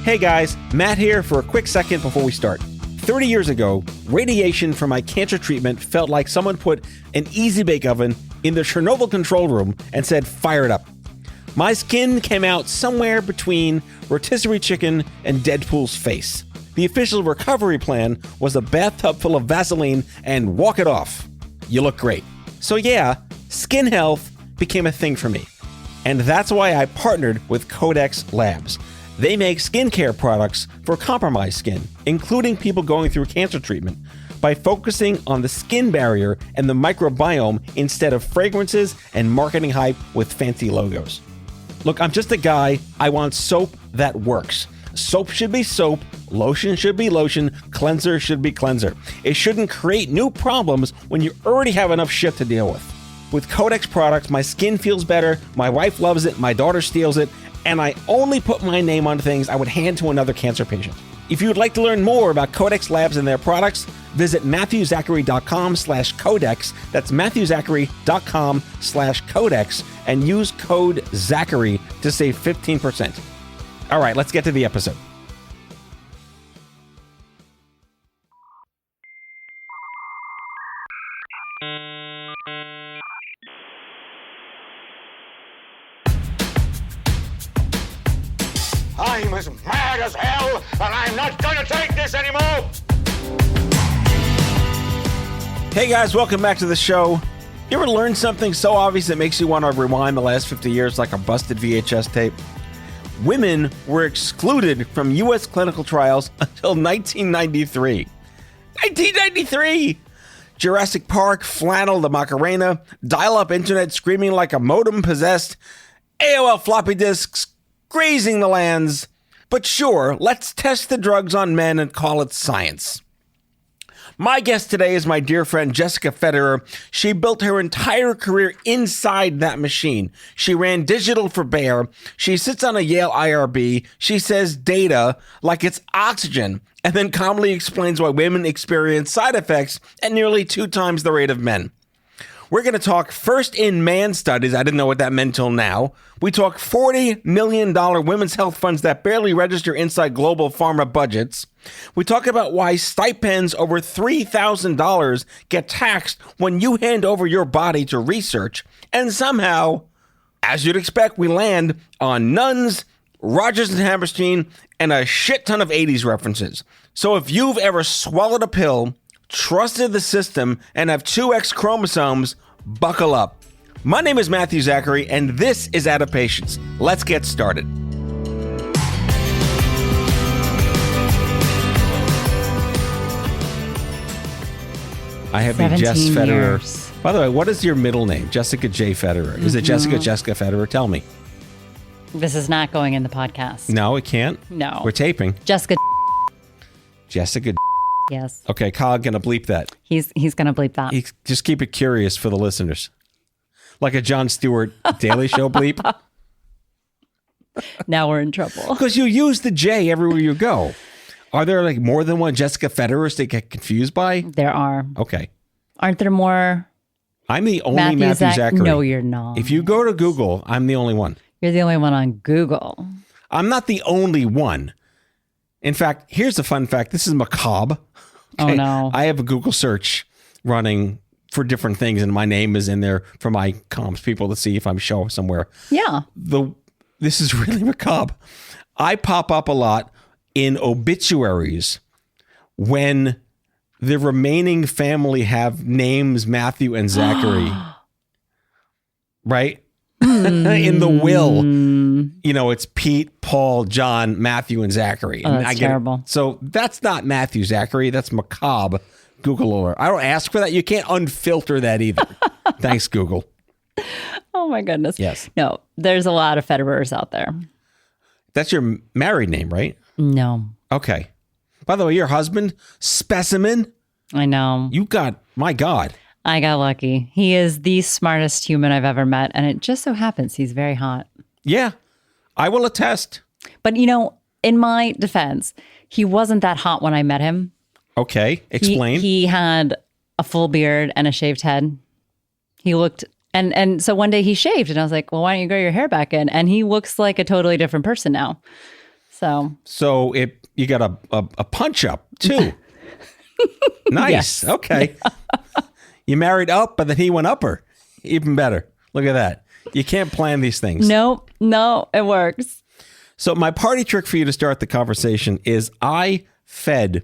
Hey guys, Matt here for a quick second before we start. 30 years ago, radiation from my cancer treatment felt like someone put an easy bake oven in the Chernobyl control room and said, fire it up. My skin came out somewhere between rotisserie chicken and Deadpool's face. The official recovery plan was a bathtub full of Vaseline and walk it off. You look great. So yeah, skin health became a thing for me. And that's why I partnered with Codex Labs. They make skincare products for compromised skin, including people going through cancer treatment, by focusing on the skin barrier and the microbiome instead of fragrances and marketing hype with fancy logos. Look, I'm just a guy. I want soap that works. Soap should be soap, lotion should be lotion, cleanser should be cleanser. It shouldn't create new problems when you already have enough shit to deal with. With Codex products, my skin feels better, my wife loves it, my daughter steals it, and I only put my name on things I would hand to another cancer patient. If you would like to learn more about Codex Labs and their products, visit MatthewZachary.com/Codex. That's MatthewZachary.com/Codex and use code Zachary to save 15%. All right, let's get to the episode. I'm as mad as hell, and I'm not gonna take this anymore! Hey guys, welcome back to the show. You ever learn something so obvious it makes you want to rewind the last 50 years like a busted VHS tape? Women were excluded from U.S. clinical trials until 1993. 1993! Jurassic Park, flannel, the Macarena, dial-up internet screaming like a modem possessed, AOL floppy disks grazing the lands. But sure, let's test the drugs on men and call it science. My guest today is my dear friend Jessica Federer. She built her entire career inside that machine. She ran digital for Bayer. She sits on a Yale IRB. She says data like it's oxygen, and then calmly explains why women experience side effects at nearly 2 times the rate of men. We're going to talk first-in-man studies. I didn't know what that meant till now. We talk $40 million women's health funds that barely register inside global pharma budgets. We talk about why stipends over $3,000 get taxed when you hand over your body to research. And somehow, as you'd expect, we land on nuns, Rodgers and Hammerstein, and a shit ton of 80s references. So if you've ever swallowed a pill, trusted the system, and have 2 X chromosomes, buckle up. My name is Matthew Zachary, and this is Out of Patience. Let's get started. I have you, Jess Federer. Years. By the way, what is your middle name? Jessica J. Federer. Is it Jessica Federer? Tell me. This is not going in the podcast. No, it can't? No. We're taping. Jessica. Yes. Okay, Kyle, gonna bleep that. He's going to bleep that. Just keep it curious for the listeners. Like a Jon Stewart Daily Show bleep. Now we're in trouble. Because you use the J everywhere you go. Are there like more than one Jessica Federers to get confused by? There are. Okay. Aren't there more? I'm the only Matthew Zachary. No, you're not. If you go to Google, I'm the only one. You're the only one on Google. I'm not the only one. In fact, here's a fun fact. This is macabre. Okay. Oh, no. I have a Google search running for different things, and my name is in there for my comms people to see if I'm show somewhere. Yeah. This is really macabre. I pop up a lot in obituaries when the remaining family have names Matthew and Zachary. Right? In the will, you know, it's Pete, Paul, John, Matthew, and Zachary. Oh, that's terrible. So that's not Matthew Zachary. That's macabre. Google alert. I don't ask for that. You can't unfilter that either. Thanks, Google. Oh, my goodness. Yes. No, there's a lot of Federers out there. That's your married name, right? No. Okay. By the way, your husband, Specimen. I know. You got, my God. I got lucky. He is the smartest human I've ever met. And it just so happens he's very hot. Yeah, I will attest. But, you know, in my defense, he wasn't that hot when I met him. Okay, explain. He had a full beard and a shaved head. He looked, and so one day he shaved and I was like, well, why don't you grow your hair back in? And he looks like a totally different person now. So you got a punch up too. Nice. Yes. Okay. You married up, but then he went upper. Even better. Look at that. You can't plan these things. No, it works. So my party trick for you to start the conversation is I fed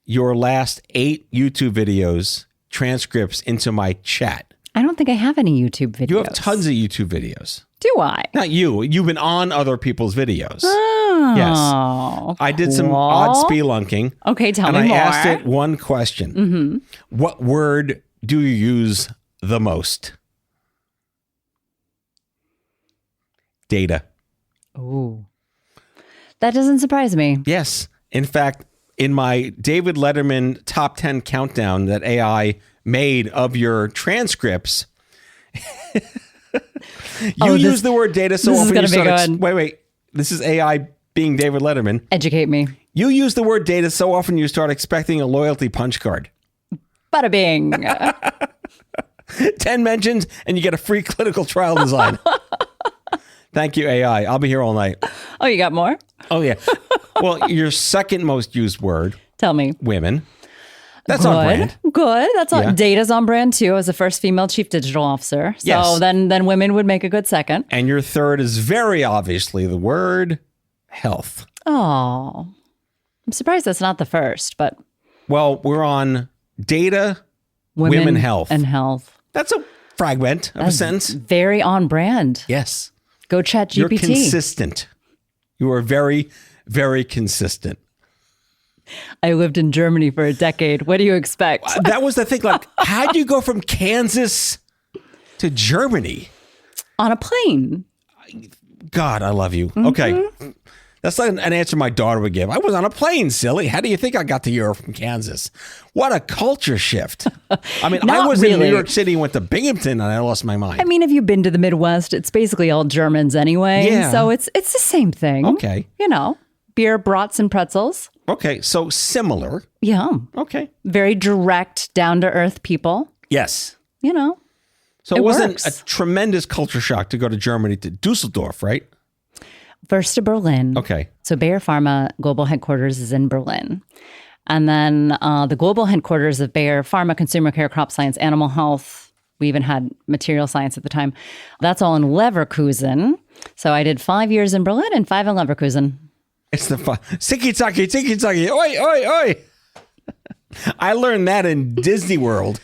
your last 8 YouTube videos transcripts into my chat. I don't think I have any YouTube videos. You have tons of YouTube videos. Do I? Not you. You've been on other people's videos. Oh, Yes. I did some odd spelunking. Okay, tell me more. And I more. asked it one question. Mm-hmm. What word do you use the most? Data. Ooh. That doesn't surprise me. Yes. In fact, in my David Letterman top 10 countdown that AI made of your transcripts, you use the word data so often you start... Wait. This is AI being David Letterman. Educate me. You use the word data so often you start expecting a loyalty punch card. Bada bing. 10 mentions and you get a free clinical trial design. Thank you, AI. I'll be here all night. Oh, you got more? Oh, yeah. Well, your second most used word. Tell me. Women. That's on brand. Good. That's on. Data's on brand too. As the first female chief digital officer. So yes. then women would make a good second. And your third is very obviously the word health. Oh, I'm surprised that's not the first, but. Well, we're on data, women health. And health. That's a fragment of a sentence. Very on brand. Yes. Go chat GPT. You're consistent. You are very, very consistent. I lived in Germany for a decade. What do you expect? That was the thing. Like, how'd you go from Kansas to Germany? On a plane. God, I love you. Mm-hmm. Okay. That's like an answer my daughter would give. I was on a plane, silly. How do you think I got to Europe from Kansas? What a culture shift. I mean, I was in New York City and went to Binghamton and I lost my mind. I mean, have you been to the Midwest? It's basically all Germans anyway. Yeah. So it's the same thing. Okay. You know, beer, brats, and pretzels. Okay. So similar. Yeah. Okay. Very direct, down-to-earth people. Yes. You know. So it wasn't works. a tremendous culture shock to go to Germany, to Dusseldorf, right? First to Berlin. Okay. So Bayer Pharma global headquarters is in Berlin. And then the global headquarters of Bayer Pharma, Consumer Care, Crop Science, Animal Health. We even had material science at the time. That's all in Leverkusen. So I did 5 years in Berlin and 5 in Leverkusen. It's the fun. Tiki-taki, tiki-taki, oi, oi, oi. I learned that in Disney World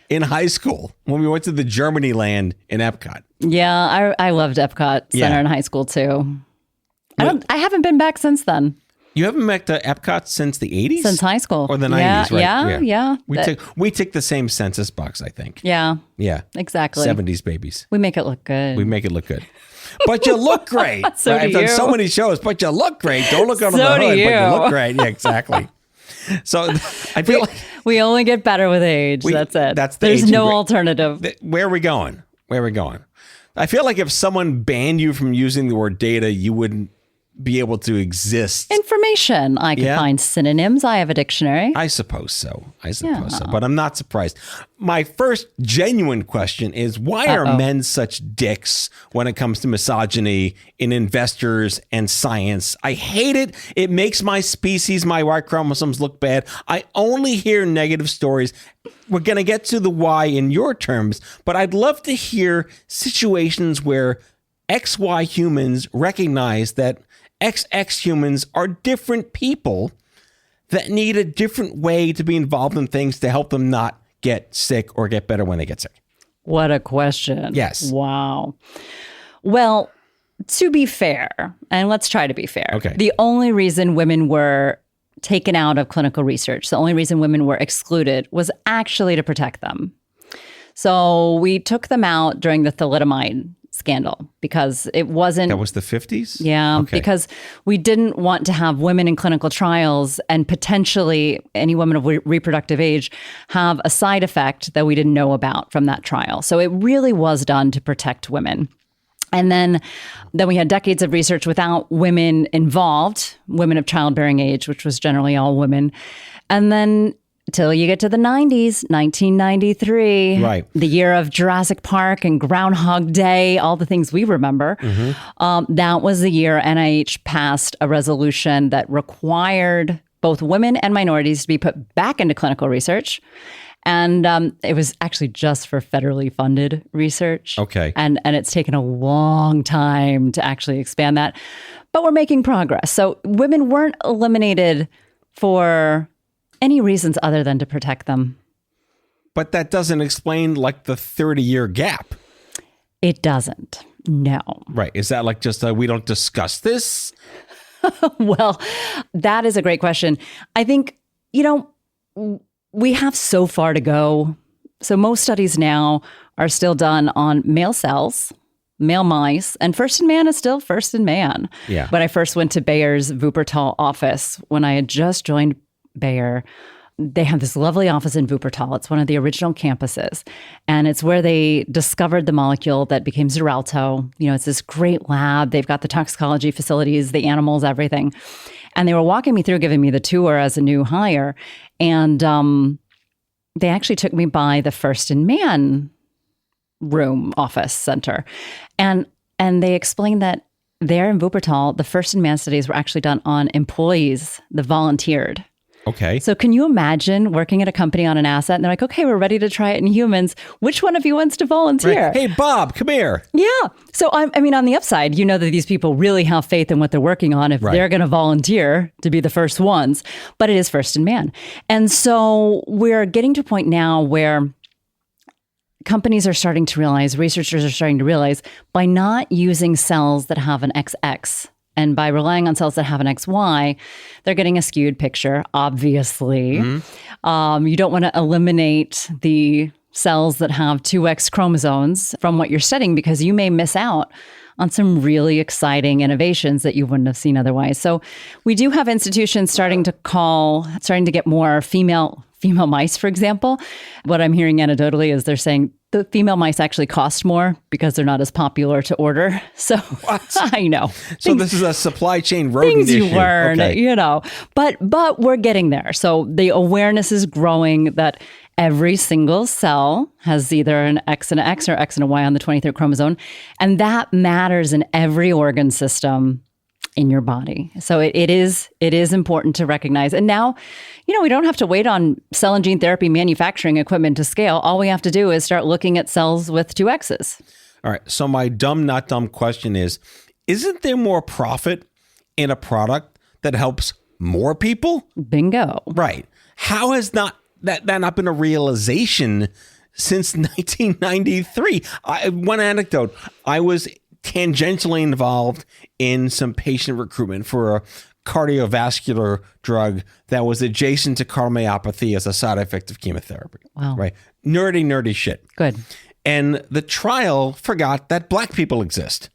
in high school when we went to the Germany land in Epcot. Yeah, I loved Epcot Center in high school too. I haven't been back since then. You haven't been to Epcot since the 80s? Since high school. Or the 90s, right? Yeah. We tick the same census box, I think. Yeah. Yeah. Exactly. 70s babies. We make it look good. We make it look good. But you look great. So I've done so many shows, but you look great. Don't look under the hood, but you look great. Yeah, exactly. So I feel like we only get better with age. That's it. There's no alternative. Where are we going? I feel like if someone banned you from using the word data, you wouldn't be able to exist. Information. I can find synonyms. I have a dictionary. I suppose so. But I'm not surprised. My first genuine question is, why are men such dicks when it comes to misogyny in investors and science? I hate it. It makes my species, my Y chromosomes look bad. I only hear negative stories. We're going to get to the why in your terms, but I'd love to hear situations where XY humans recognize that XX humans are different people that need a different way to be involved in things to help them not get sick or get better when they get sick. What a question. Yes. Wow. Well, to be fair, and let's try to be fair. Okay. The only reason women were taken out of clinical research, the only reason women were excluded was actually to protect them. So we took them out during the thalidomide scandal because it wasn't... That was the 50s? Yeah, okay. Because we didn't want to have women in clinical trials and potentially any woman of reproductive age have a side effect that we didn't know about from that trial. So it really was done to protect women. And then we had decades of research without women involved, women of childbearing age, which was generally all women. And then till you get to the 90s, 1993, Right. the year of Jurassic Park and Groundhog Day, all the things we remember. That was the year NIH passed a resolution that required both women and minorities to be put back into clinical research. And it was actually just for federally funded research. Okay. And it's taken a long time to actually expand that. But we're making progress. So women weren't eliminated for any reasons other than to protect them. But that doesn't explain like the 30-year gap. It doesn't. No. Right. Is that like just we don't discuss this? Well, that is a great question. I think, we have so far to go. So most studies now are still done on male cells, male mice, and first in man is still first in man. Yeah. When I first went to Bayer's Wuppertal office, when I had just joined Bayer, they have this lovely office in Wuppertal. It's one of the original campuses. And it's where they discovered the molecule that became Xarelto. It's this great lab. They've got the toxicology facilities, the animals, everything. And they were walking me through, giving me the tour as a new hire. And they actually took me by the first in man room office center. And they explained that there in Wuppertal, the first in man studies were actually done on employees that volunteered. Okay. So can you imagine working at a company on an asset and they're like, okay, we're ready to try it in humans. Which one of you wants to volunteer? Right. Hey, Bob, come here. Yeah. So I mean, on the upside, that these people really have faith in what they're working on if they're going to volunteer to be the first ones. But it is first in man. And so we're getting to a point now where companies are starting to realize, researchers are starting to realize, by not using cells that have an XX, and by relying on cells that have an XY, they're getting a skewed picture, obviously. You don't want to eliminate the cells that have 2X chromosomes from what you're studying because you may miss out on some really exciting innovations that you wouldn't have seen otherwise. So we do have institutions starting to get more female mice, for example. What I'm hearing anecdotally is they're saying the female mice actually cost more because they're not as popular to order. So I know. So this is a supply chain rodent issue. Things you learn, But we're getting there. So the awareness is growing that every single cell has either an X and an X or X and a Y on the 23rd chromosome. And that matters in every organ system in your body. So it is important to recognize. And now, we don't have to wait on cell and gene therapy manufacturing equipment to scale. All we have to do is start looking at cells with 2 X's. All right. So my dumb, not dumb question is, isn't there more profit in a product that helps more people? Bingo. Right. How has that not been a realization since 1993? One anecdote. I was tangentially involved in some patient recruitment for a cardiovascular drug that was adjacent to cardiomyopathy as a side effect of chemotherapy. Wow. Right. Nerdy shit. Good. And the trial forgot that black people exist.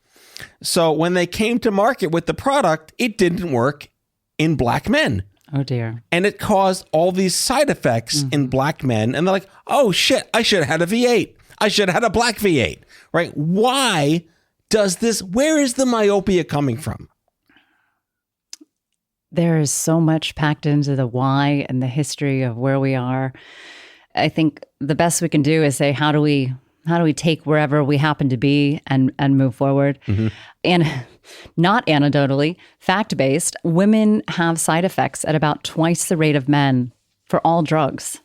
So when they came to market with the product, it didn't work in black men. Oh, dear. And it caused all these side effects in black men. And they're like, oh, shit, I should have had a V8. I should have had a black V8. Right. Why does this? Where is the myopia coming from? There is so much packed into the why and the history of where we are. I think the best we can do is say, how do we take wherever we happen to be and move forward? And not anecdotally, fact-based, women have side effects at about twice the rate of men for all drugs.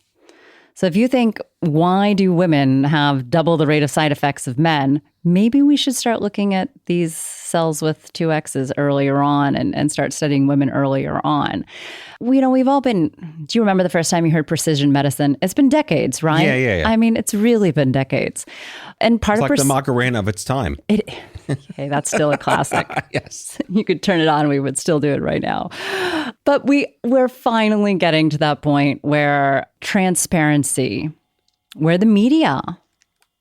So if you think, why do women have double the rate of side effects of men? Maybe we should start looking at these cells with 2 X's earlier on and start studying women earlier on. We've all been, do you remember the first time you heard precision medicine? It's been decades, right? Yeah. I mean, it's really been decades. And part It's of like the Macarena of its time. Hey, that's still a classic. Yes. You could turn it on and we would still do it right now. But we're finally getting to that point where transparency, where the media,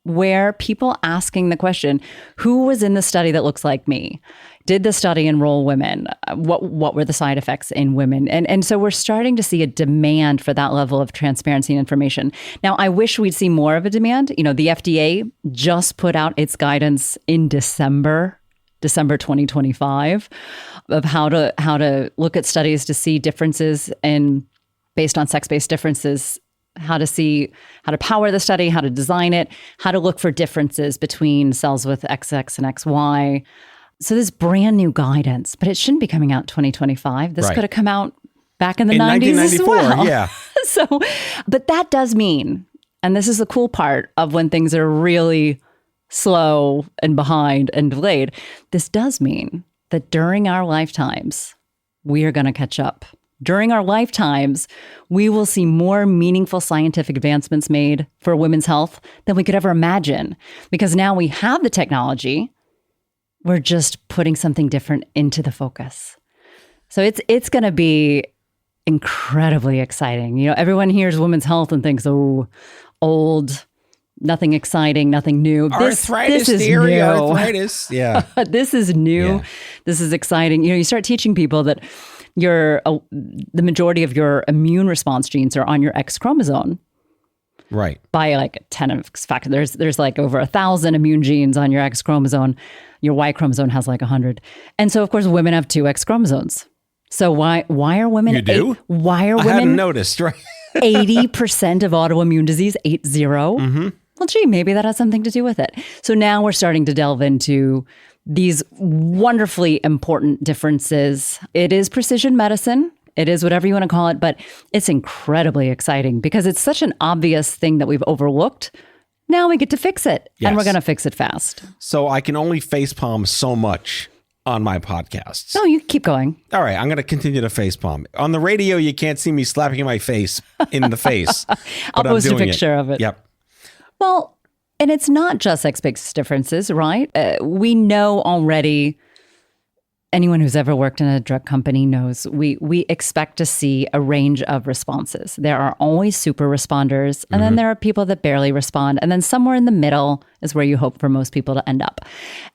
where people asking the question, who was in the study that looks like me? Did the study enroll women? What were the side effects in women? And so we're starting to see a demand for that level of transparency and information. Now, I wish we'd see more of a demand. The FDA just put out its guidance in December 2025, of how to look at studies to see differences in based on sex-based differences, how to power the study, how to design it, how to look for differences between cells with XX and XY. So this brand new guidance, but it shouldn't be coming out in 2025. This could have come out back in the 90s as well. Yeah. So, but that does mean, and this is the cool part of when things are really slow and behind and delayed, this does mean that during our lifetimes, we are going to catch up. During our lifetimes, we will see more meaningful scientific advancements made for women's health than we could ever imagine. Because now we have the technology, we're just putting something different into the focus. So it's going to be incredibly exciting. You know, everyone hears women's health and thinks, oh, old, nothing exciting, nothing new. Arthritis, this is theory, new. arthritis. Yeah. This is new. Yeah. This is exciting. You know, you start teaching people that the majority of your immune response genes are on your X chromosome. Right. By like 10x factor. There's like over 1,000 immune genes on your X chromosome. Your Y chromosome has like 100. And so of course women have 2 X chromosomes. So why are women You do? Why are I women hadn't noticed, right? 80% of autoimmune disease, 80? Mm-hmm. Well, gee, maybe that has something to do with it. So now we're starting to delve into these wonderfully important differences. It is precision medicine. It is whatever you want to call it, but it's incredibly exciting because it's such an obvious thing that we've overlooked. Now we get to fix it, and we're going to fix it fast. So I can only facepalm so much on my podcasts. No, you keep going. All right, I'm going to continue to facepalm. On the radio, you can't see me slapping my face in the face. I'll post a picture of it. Yep. Well, and it's not just sex-based differences, right? We know already, anyone who's ever worked in a drug company knows we expect to see a range of responses. There are always super responders, and then there are people that barely respond, and then somewhere in the middle is where you hope for most people to end up.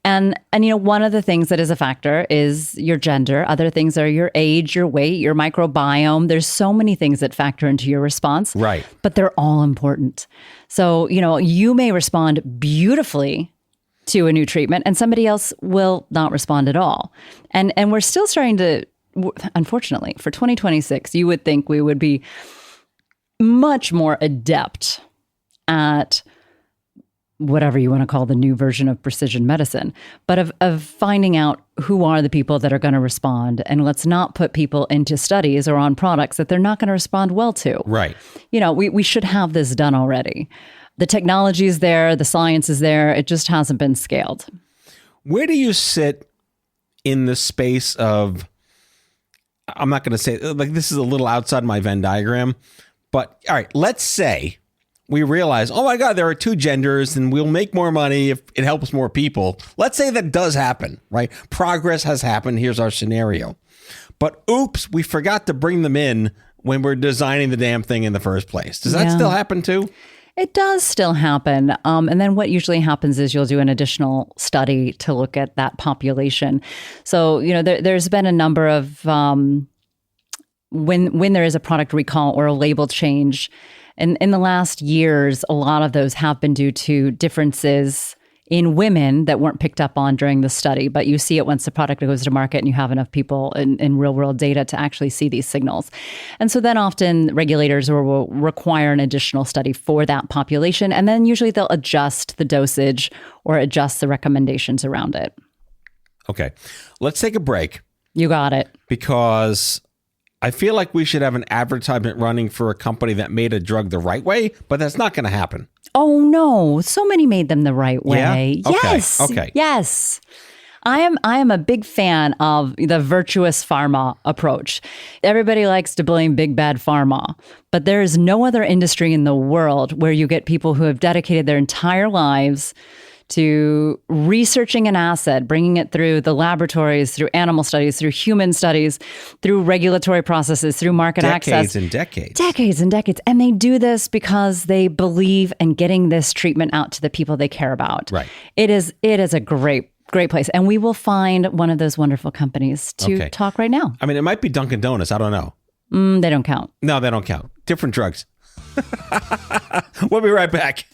And you know, one of the things that is a factor is your gender. Other things are your age, your weight, your microbiome. There's so many things that factor into your response. Right. But they're all important. So, you know, you may respond beautifully to a new treatment and somebody else will not respond at all. And we're still starting to, unfortunately, for 2026, you would think we would be much more adept at whatever you want to call the new version of precision medicine, but of finding out who are the people that are going to respond. And let's not put people into studies or on products that they're not going to respond well to. Right. You know, we should have this done already. The technology is there, the science is there, it just hasn't been scaled. Where do you sit in the space of, I'm not going to say, like, this is a little outside my Venn diagram, but all right, let's say we realize, oh my God, there are 2 genders and we'll make more money if it helps more people. Let's say that does happen, right? Progress has happened. Here's our scenario. But oops, we forgot to bring them in when we're designing the damn thing in the first place. Does that still happen too? It does still happen. And then what usually happens is you'll do an additional study to look at that population. So, you know, there's been a number of, when there is a product recall or a label change, and in the last years, a lot of those have been due to differences in women that weren't picked up on during the study. But you see it once the product goes to market and you have enough people in real world data to actually see these signals. And so then often regulators will require an additional study for that population. And then usually they'll adjust the dosage or adjust the recommendations around it. Okay, let's take a break. You got it. Because I feel like we should have an advertisement running for a company that made a drug the right way, but that's not going to happen. Oh, no. So many made them the right way. Yeah? Okay. Yes. Okay. Yes. I am a big fan of the virtuous pharma approach. Everybody likes to blame big bad pharma, but there is no other industry in the world where you get people who have dedicated their entire lives to researching an asset, bringing it through the laboratories, through animal studies, through human studies, through regulatory processes, through market access. Decades and decades. And they do this because they believe in getting this treatment out to the people they care about. Right. It is a great place. And we will find one of those wonderful companies to talk right now. I mean, it might be Dunkin' Donuts. I don't know. They don't count. No, they don't count. Different drugs. We'll be right back.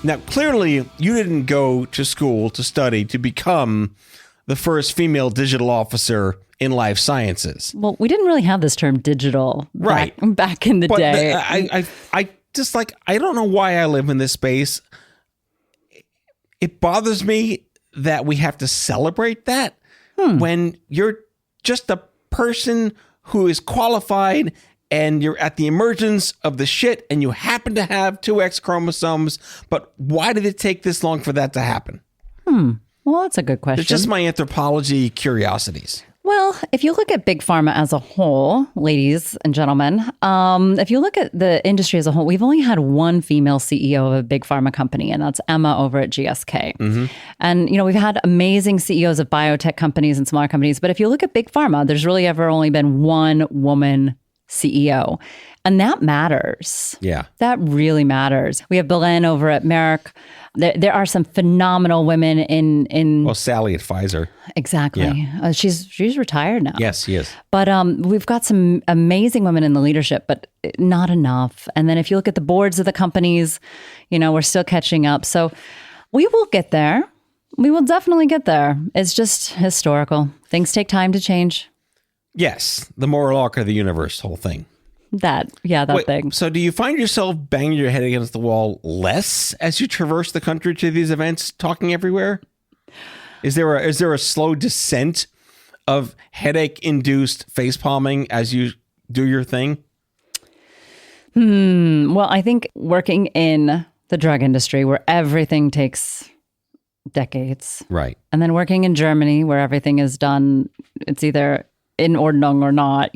Now, clearly, you didn't go to school to study to become the first female digital officer in life sciences. Well, we didn't really have this term digital back in the But day. I just like, I don't know why I live in this space. It bothers me that we have to celebrate that when you're just a person who is qualified and you're at the emergence of the shit and you happen to have 2 X chromosomes. But why did it take this long for that to happen? Well, that's a good question. It's just my anthropology curiosities. Well, if you look at big pharma as a whole, ladies and gentlemen, if you look at the industry as a whole, we've only had one female CEO of a big pharma company, and that's Emma over at GSK. And, we've had amazing CEOs of biotech companies and smaller companies. But if you look at big pharma, there's really ever only been one woman CEO. And that matters. Yeah. That really matters. We have Belen over at Merck. There are some phenomenal women in Well, Sally at Pfizer. Exactly. Yeah. She's retired now. Yes, she is. But we've got some amazing women in the leadership, but not enough. And then if you look at the boards of the companies, we're still catching up. So we will get there. We will definitely get there. It's just historical. Things take time to change. Yes, the moral arc of the universe, whole thing. That thing. So do you find yourself banging your head against the wall less as you traverse the country to these events, talking everywhere? Is there a slow descent of headache-induced face-palming as you do your thing? Well, I think working in the drug industry where everything takes decades. Right. And then working in Germany where everything is done, it's either in Ordnung or not,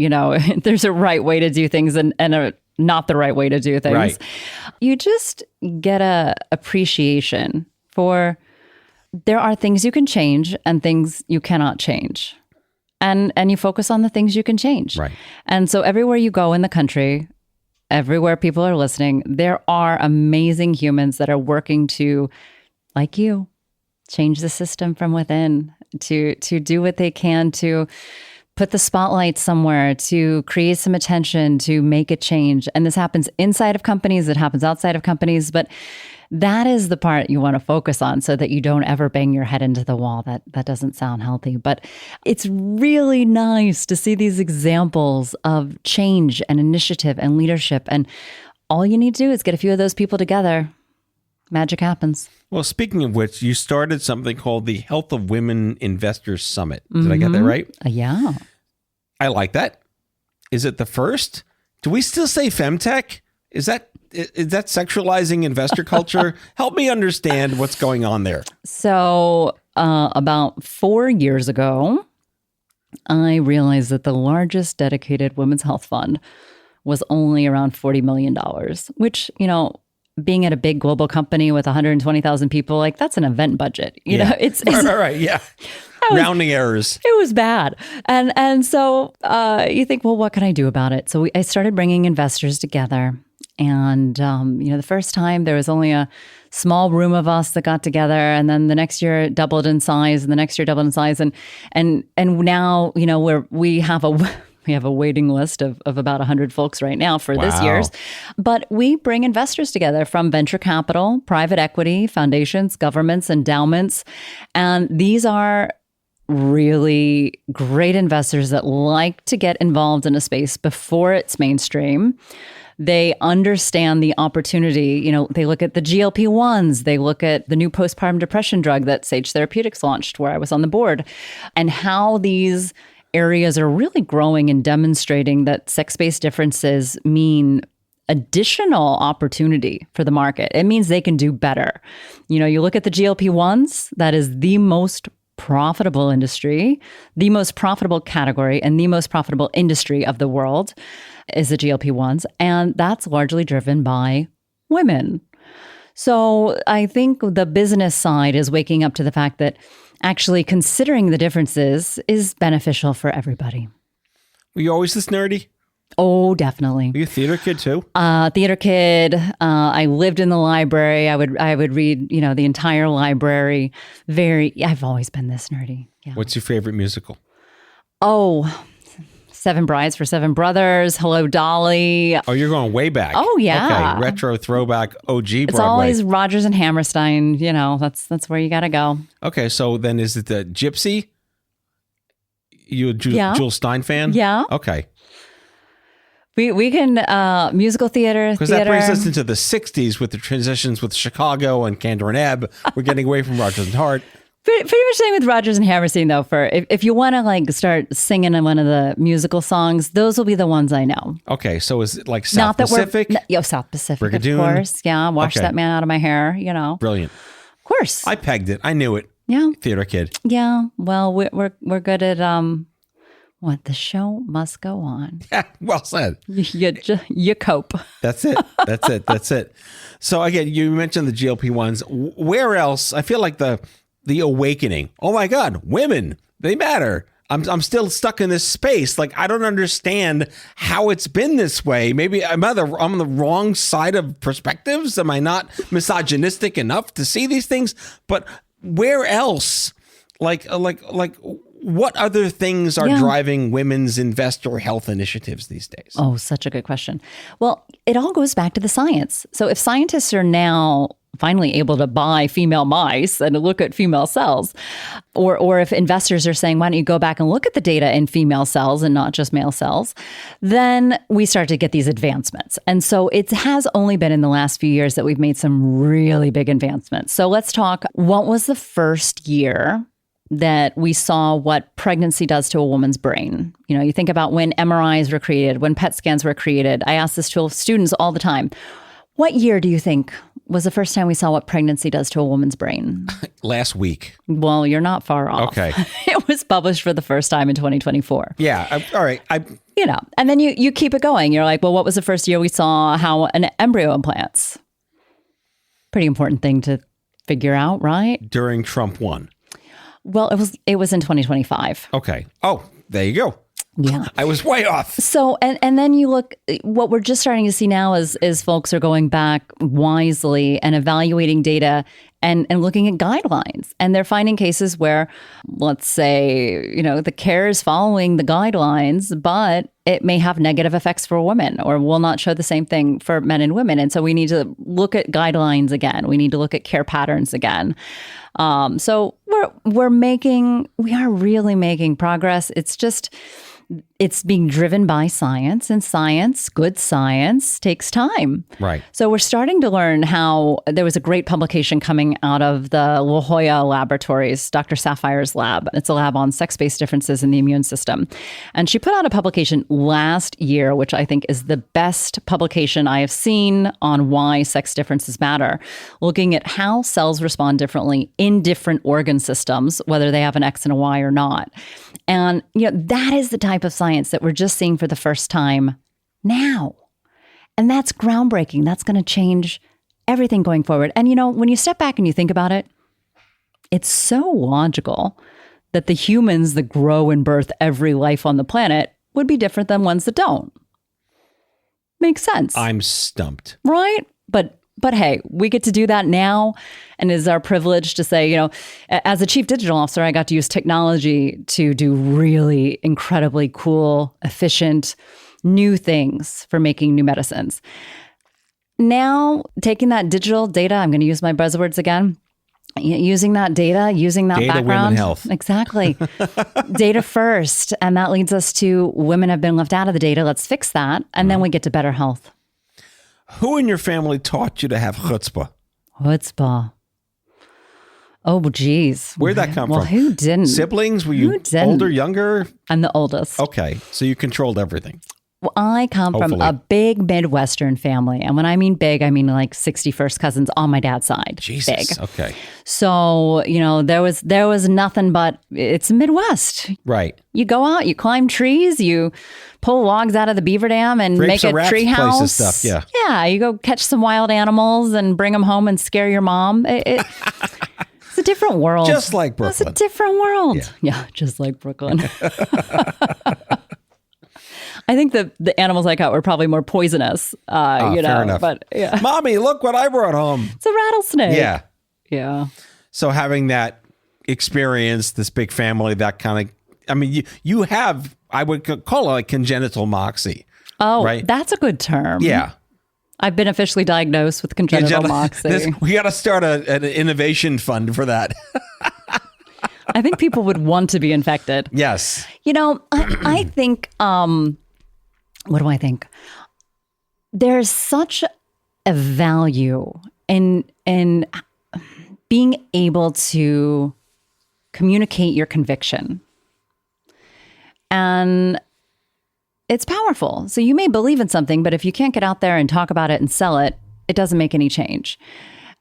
there's a right way to do things and a not the right way to do things. Right. You just get a appreciation for there are things you can change and things you cannot change. And you focus on the things you can change. Right. And so everywhere you go in the country, everywhere people are listening, there are amazing humans that are working to, like you, change the system from within, to do what they can to put the spotlight somewhere, to create some attention, to make a change. And this happens inside of companies, it happens outside of companies, but that is the part you want to focus on so that you don't ever bang your head into the wall. That doesn't sound healthy, but it's really nice to see these examples of change and initiative and leadership. And all you need to do is get a few of those people together. Magic happens. Well, speaking of which, you started something called the Health of Women Investors Summit. Did I get that right? Yeah. I like that. Is it the first? Do we still say femtech? Is that sexualizing investor culture? Help me understand what's going on there. So about 4 years ago, I realized that the largest dedicated women's health fund was only around $40 million, which, being at a big global company with 120,000 people, like that's an event budget. You know, it's right. Yeah. Rounding errors. It was bad. And so you think, well, what can I do about it? So I started bringing investors together. And, the first time there was only a small room of us that got together. And then the next year it doubled in size and the next year doubled in size. And now, we have a waiting list of about 100 folks right now for this year's. But we bring investors together from venture capital, private equity, foundations, governments, endowments. And these are really great investors that like to get involved in a space before it's mainstream. They understand the opportunity. They look at the GLP-1s. They look at the new postpartum depression drug that Sage Therapeutics launched, where I was on the board, and how these areas are really growing and demonstrating that sex-based differences mean additional opportunity for the market. It means they can do better. You look at the GLP-1s, that is the most profitable industry, the most profitable category, and the most profitable industry of the world is the GLP-1s. And that's largely driven by women. So I think the business side is waking up to the fact that actually considering the differences is beneficial for everybody. Were you always this nerdy? Oh, definitely. Were you a theater kid too? Theater kid. I lived in the library. I would read, the entire library. I've always been this nerdy. Yeah. What's your favorite musical? Oh, Seven Brides for Seven Brothers, Hello Dolly. Oh, you're going way back. Oh, yeah. Okay, retro throwback OG Broadway. It's always Rodgers and Hammerstein. You know, that's where you got to go. Okay, so then is it the Gypsy? You a Jules Stein fan? Yeah. Okay. We can musical theater. Because that brings us into the 60s with the transitions with Chicago and Kander and Ebb. We're getting away from Rodgers and Hart. Pretty much same with Rodgers and Hammerstein, though. For if you want to like start singing in one of the musical songs, those will be the ones I know. Okay, so is it like South Pacific? South Pacific, Brigadoon? of course. Yeah, wash that man out of my hair. You know, brilliant. Of course, I pegged it. I knew it. Yeah, theater kid. Yeah. Well, we're good at what the show must go on. Yeah, well said. You cope. That's it. That's it. So again, you mentioned the GLP-1s. Where else? I feel like the awakening. Oh my God, women, they matter. I'm still stuck in this space. Like, I don't understand how it's been this way. Maybe I'm on the wrong side of perspectives. Am I not misogynistic enough to see these things? But where else? Like what other things are driving women's investor health initiatives these days? Oh, such a good question. Well, it all goes back to the science. So if scientists are now finally able to buy female mice and look at female cells, or if investors are saying, why don't you go back and look at the data in female cells and not just male cells, then we start to get these advancements. And so it has only been in the last few years that we've made some really big advancements. So let's talk, what was the first year that we saw what pregnancy does to a woman's brain? You know, you think about when MRIs were created, when PET scans were created. I ask this to students all the time. What year do you think was the first time we saw what pregnancy does to a woman's brain? Last week. Well, you're not far off. Okay. It was published for the first time in 2024. Yeah. All right. You know, and then you keep it going. You're like, well, what was the first year we saw how an embryo implants? Pretty important thing to figure out, right? During Trump 1. Well, it was in 2025. Okay. Oh, there you go. Yeah. I was way off. So, and then you look, what we're just starting to see now is folks are going back wisely and evaluating data and looking at guidelines. And they're finding cases where, let's say, you know, the care is following the guidelines, but it may have negative effects for women or will not show the same thing for men and women. And so we need to look at guidelines again. We need to look at care patterns again. So we are really making progress. It's being driven by science, and good science takes time. Right. So we're starting to learn how there was a great publication coming out of the La Jolla laboratories, Dr. Sapphire's lab. It's a lab on sex-based differences in the immune system. And she put out a publication last year, which I think is the best publication I have seen on why sex differences matter, looking at how cells respond differently in different organ systems, whether they have an X and a Y or not. And, you know, that is the type of science that we're just seeing for the first time now. And that's groundbreaking. That's going to change everything going forward. And, you know, when you step back and you think about it, it's so logical that the humans that grow and birth every life on the planet would be different than ones that don't. Makes sense. I'm stumped. Right? But hey, we get to do that now. And it is our privilege to say, you know, as a chief digital officer, I got to use technology to do really incredibly cool, efficient, new things for making new medicines. Now, taking that digital data, I'm going to use my buzzwords again. Using that data, using that data, background. Women, health. Exactly. Data first. And that leads us to women have been left out of the data. Let's fix that. And then we get to better health. Who in your family taught you to have chutzpah? Chutzpah. Oh, geez. Where'd that come from? Well, who didn't? Siblings? Were you older, younger? I'm the oldest. Okay. So you controlled everything. Well, I come from a big Midwestern family. And when I mean big, I mean like 61st cousins on my dad's side. Jesus. Big. Okay. So, you know, there was nothing but it's Midwest. Right. You go out, you climb trees, you pull logs out of the beaver dam and Grapes make a tree house. Stuff, yeah. Yeah. You go catch some wild animals and bring them home and scare your mom. It's a different world. Just like Brooklyn. It's a different world. Yeah, just like Brooklyn. I think the animals I caught were probably more poisonous, you know. Fair enough. But yeah. Mommy, look what I brought home. It's a rattlesnake. Yeah. Yeah. So having that experience, this big family, that kind of, I mean, you have I would call it like congenital moxie. Oh, right? That's a good term. Yeah. I've been officially diagnosed with congenital moxie. We got to start an innovation fund for that. I think people would want to be infected. Yes. I think, what do I think? There's such a value in being able to communicate your conviction. And it's powerful. So you may believe in something, but if you can't get out there and talk about it and sell it, it doesn't make any change.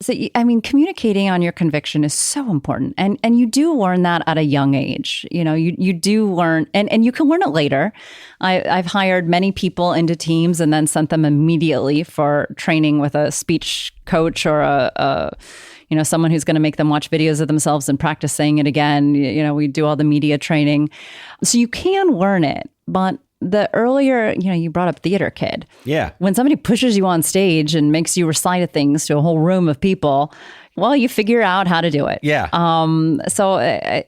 So, communicating on your conviction is so important. And you do learn that at a young age. You do learn, and you can learn it later. I've hired many people into teams and then sent them immediately for training with a speech coach or someone who's going to make them watch videos of themselves and practice saying it again. We do all the media training. So you can learn it, but the earlier, you brought up theater kid. Yeah. When somebody pushes you on stage and makes you recite things to a whole room of people, well, you figure out how to do it. Yeah. So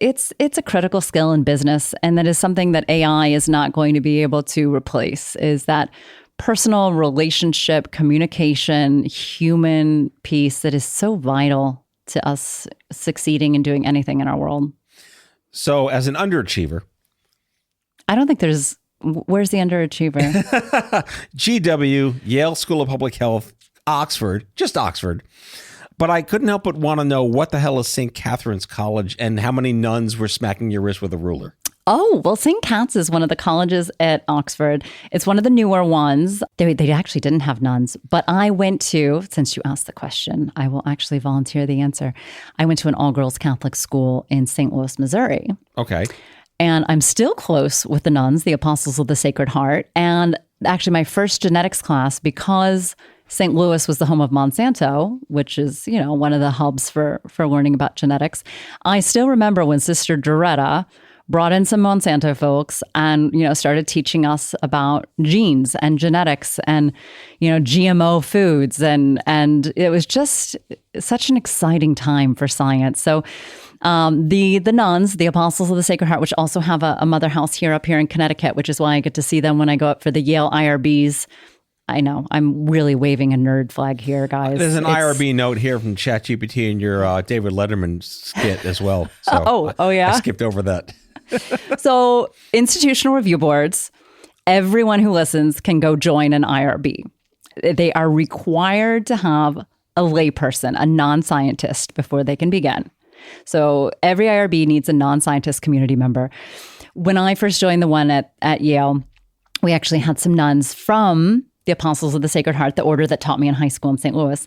it's a critical skill in business, and that is something that AI is not going to be able to replace, is that personal relationship, communication, human piece that is so vital to us succeeding and doing anything in our world. So as an underachiever, I don't think there's... Where's the underachiever? GW, Yale School of Public Health, Oxford, just Oxford. But I couldn't help but want to know what the hell is St. Catherine's College and how many nuns were smacking your wrist with a ruler? Oh, well, St. Cat's is one of the colleges at Oxford. It's one of the newer ones. They actually didn't have nuns. But I went to, since you asked the question, I will actually volunteer the answer. I went to an all-girls Catholic school in St. Louis, Missouri. Okay. And I'm still close with the nuns, the Apostles of the Sacred Heart. And actually my first genetics class, because St. Louis was the home of Monsanto, which is, one of the hubs for learning about genetics. I still remember when Sister Doretta brought in some Monsanto folks and, started teaching us about genes and genetics and, GMO foods. And it was just such an exciting time for science. So the nuns, the Apostles of the Sacred Heart, which also have a mother house up here in Connecticut, which is why I get to see them when I go up for the Yale IRBs. I know, I'm really waving a nerd flag here, guys. There's an IRB note here from ChatGPT in your David Letterman skit as well. So oh yeah? I skipped over that. So institutional review boards, everyone who listens can go join an IRB. They are required to have a layperson, a non-scientist, before they can begin. So every IRB needs a non-scientist community member. When I first joined the one at Yale, we actually had some nuns from the Apostles of the Sacred Heart, the order that taught me in high school in St. Louis.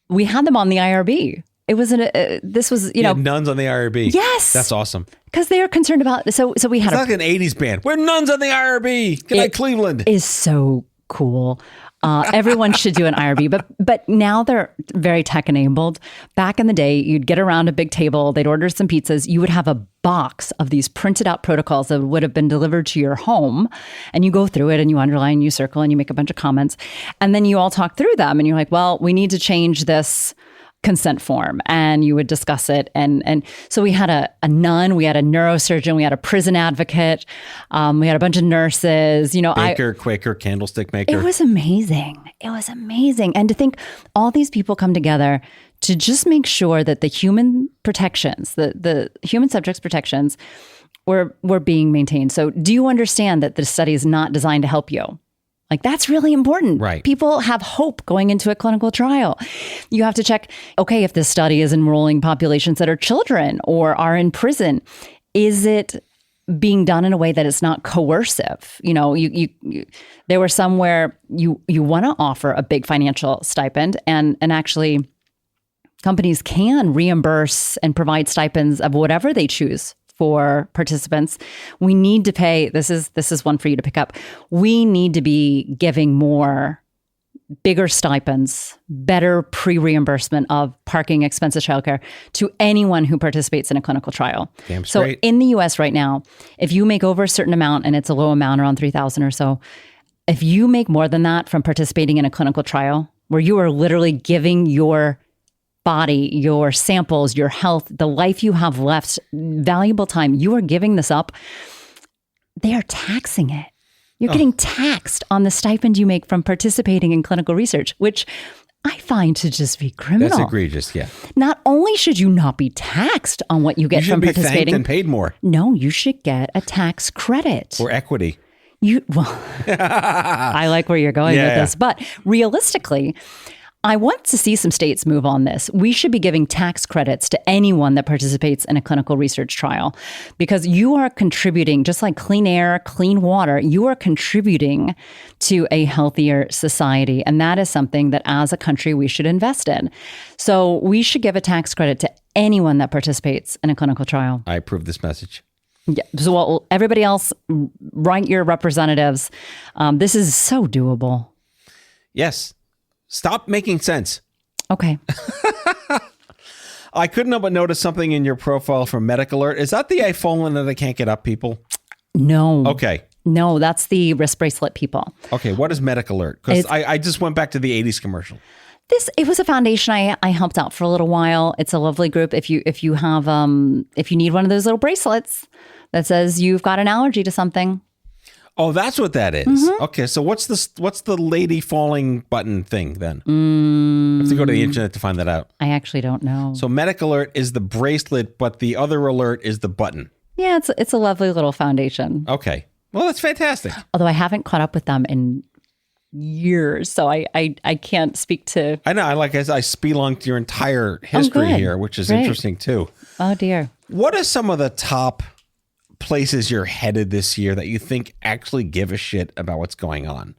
We had them on the IRB. It was nuns on the IRB. Yes, that's awesome. Because they are concerned about. So we had it's like an '80s band. We're nuns on the IRB. Good night, Cleveland. Is so cool. Everyone should do an IRB, but now they're very tech enabled. Back in the day, you'd get around a big table, they'd order some pizzas, you would have a box of these printed out protocols that would have been delivered to your home, and you go through it and you underline, you circle, and you make a bunch of comments, and then you all talk through them, and you're like, well, we need to change this consent form, and you would discuss it. And so we had a nun, we had a neurosurgeon, we had a prison advocate, we had a bunch of nurses, Baker, Quaker, candlestick maker. It was amazing. It was amazing. And to think all these people come together to just make sure that the human protections, the human subjects protections were being maintained. So do you understand that the study is not designed to help you? Like, that's really important. Right. People have hope going into a clinical trial. You have to check, okay, if this study is enrolling populations that are children or are in prison, is it being done in a way that it's not coercive? There were some where you want to offer a big financial stipend, and actually companies can reimburse and provide stipends of whatever they choose for participants. We need to pay, this is one for you to pick up. We need to be giving bigger stipends, better pre-reimbursement of parking, expenses, childcare to anyone who participates in a clinical trial. Damn straight. So in the US right now, if you make over a certain amount, and it's a low amount, around 3,000 or so, if you make more than that from participating in a clinical trial, where you are literally giving your body, your samples, your health, the life you have left, valuable time, you are giving this up, they are taxing it. You're getting taxed on the stipend you make from participating in clinical research, which I find to just be criminal. That's egregious, yeah. Not only should you not be taxed on what you get from participating. You should be thanked and paid more. No, you should get a tax credit. Or equity. I like where you're going with this. But realistically, I want to see some states move on this. We should be giving tax credits to anyone that participates in a clinical research trial because you are contributing, just like clean air, clean water, you are contributing to a healthier society. And that is something that as a country we should invest in. So we should give a tax credit to anyone that participates in a clinical trial. I approve this message. Yeah. So everybody else, write your representatives. This is so doable. Yes. Stop making sense. Okay. I couldn't help but notice something in your profile from Medic Alert. Is that the I fallen that I can't get up people? No. Okay. No, that's the wrist bracelet people. Okay. What is Medic Alert? Because I just went back to the 80s commercial. It was a foundation I helped out for a little while. It's a lovely group. If you need one of those little bracelets that says you've got an allergy to something. Oh, that's what that is. Mm-hmm. Okay, so what's the lady falling button thing then? I have to go to the internet to find that out. I actually don't know. So Medic Alert is the bracelet, but the other alert is the button. Yeah, it's a lovely little foundation. Okay. Well, that's fantastic. Although I haven't caught up with them in years, so I can't speak to... I know. I spelunked your entire history here, which is interesting too. Oh, dear. What are some of the top places you're headed this year that you think actually give a shit about what's going on?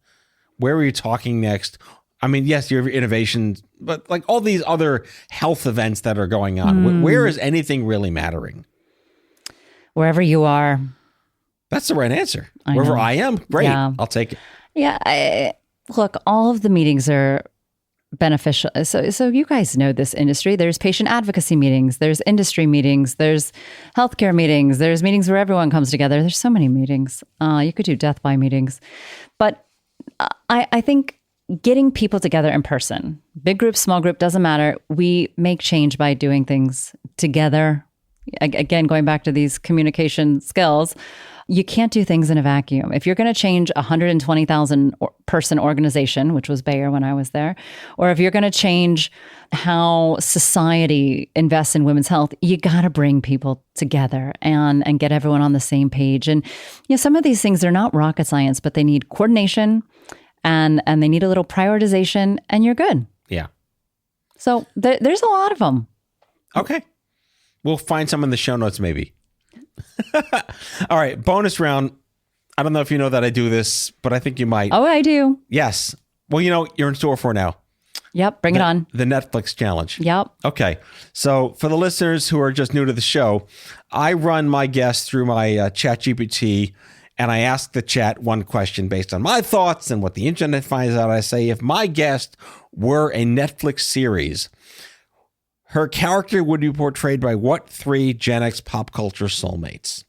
Where are you talking next? I mean, yes, you have your innovations, but like all these other health events that are going on, where is anything really mattering? Wherever you are. That's the right answer. Wherever I am, great. Yeah. I'll take it. Yeah. Look, all of the meetings are beneficial. So you guys know this industry. There's patient advocacy meetings, there's industry meetings, there's healthcare meetings, there's meetings where everyone comes together. There's so many meetings. You could do death by meetings. But I think getting people together in person, big group, small group, doesn't matter. We make change by doing things together. Again, going back to these communication skills, you can't do things in a vacuum. If you're going to change a 120,000 person organization, which was Bayer when I was there, or if you're going to change how society invests in women's health, you got to bring people together and get everyone on the same page. And some of these things are not rocket science, but they need coordination and they need a little prioritization, and you're good. Yeah. So there's a lot of them. Okay. We'll find some in the show notes, maybe. All right, bonus round. I don't know if you know that I do this, but I think you might. Oh, I do. Yes. Well, you're in store for now. Yep, bring it on. The Netflix challenge. Yep. Okay. So for the listeners who are just new to the show, I run my guests through my ChatGPT, and I ask the chat one question based on my thoughts and what the internet finds out. I say, if my guest were a Netflix series, her character would be portrayed by what 3 Gen X pop culture soulmates?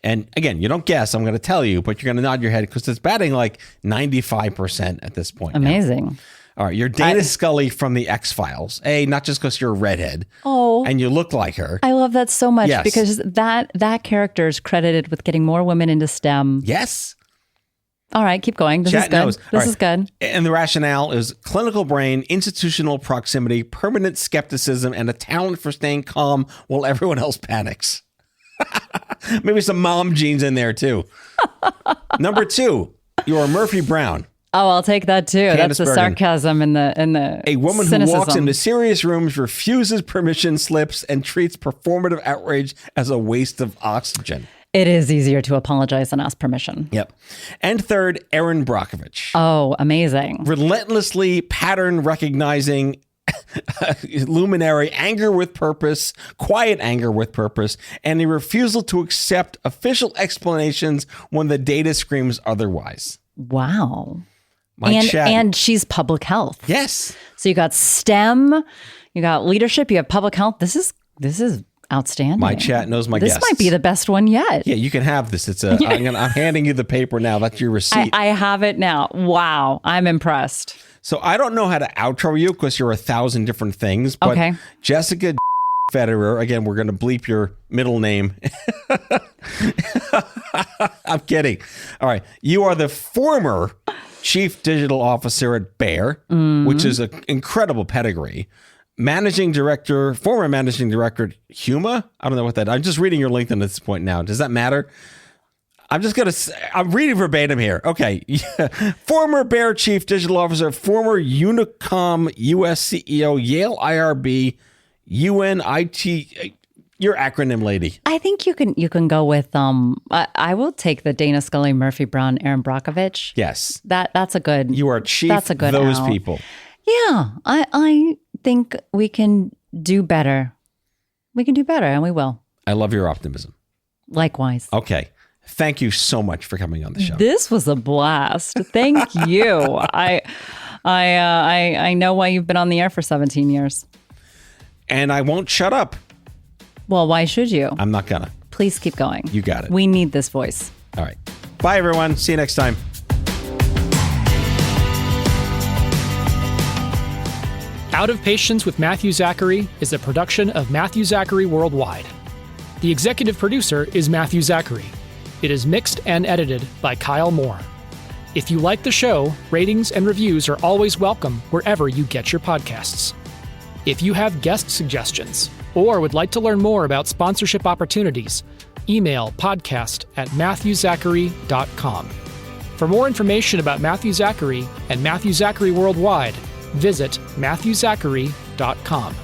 And again, you don't guess. I'm going to tell you, but you're going to nod your head because it's batting like 95% at this point. Amazing. Now. All right. You're Dana Scully from the X-Files. Not just because you're a redhead. Oh. And you look like her. I love that so much because that character is credited with getting more women into STEM. Yes. All right, keep going. This is good. This is good. And the rationale is clinical brain, institutional proximity, permanent skepticism, and a talent for staying calm while everyone else panics. Maybe some mom genes in there too. Number 2, you're Murphy Brown. Oh, I'll take that too. Candace That's the Bergen. Sarcasm and the a woman cynicism. who walks into serious rooms, refuses permission slips, and treats performative outrage as a waste of oxygen. It is easier to apologize than ask permission. Yep. And third, Erin Brockovich. Oh, amazing. Relentlessly pattern recognizing, luminary, anger with purpose, quiet anger with purpose, and a refusal to accept official explanations when the data screams otherwise. Wow. And she's public health. Yes. So you got STEM, you got leadership, you have public health. This is outstanding. My chat knows my guests. This might be the best one yet. Yeah, you can have this. I'm handing you the paper now. That's your receipt. I have it now. Wow. I'm impressed. So I don't know how to outro you because you're 1,000 different things. But okay. Jessica Federer, again, we're going to bleep your middle name. I'm kidding. All right. You are the former chief digital officer at Bayer, which is an incredible pedigree. Former managing director at Huma. I don't know what that. I'm just reading your LinkedIn at this point now. Does that matter? I'm reading verbatim here. Okay. Former Bayer chief digital officer, former Unicom US CEO, Yale IRB, UNIT. You're acronym lady. I think you can go with I will take the Dana Scully, Murphy Brown, Aaron Brockovich. Yes. That's a good. You are chief That's a good those out. people. Yeah. I think we can do better. We can do better, and we will. I love your optimism. Likewise. Okay. Thank you so much for coming on the show. This was a blast. Thank you. I know why you've been on the air for 17 years. And I won't shut up. Well, why should you? I'm not gonna. Please keep going. You got it. We need this voice. All right. Bye, everyone. See you next time. Out of Patience with Matthew Zachary is a production of Matthew Zachary Worldwide. The executive producer is Matthew Zachary. It is mixed and edited by Kyle Moore. If you like the show, ratings and reviews are always welcome wherever you get your podcasts. If you have guest suggestions or would like to learn more about sponsorship opportunities, email podcast@matthewzachary.com. For more information about Matthew Zachary and Matthew Zachary Worldwide, visit matthewzachary.com.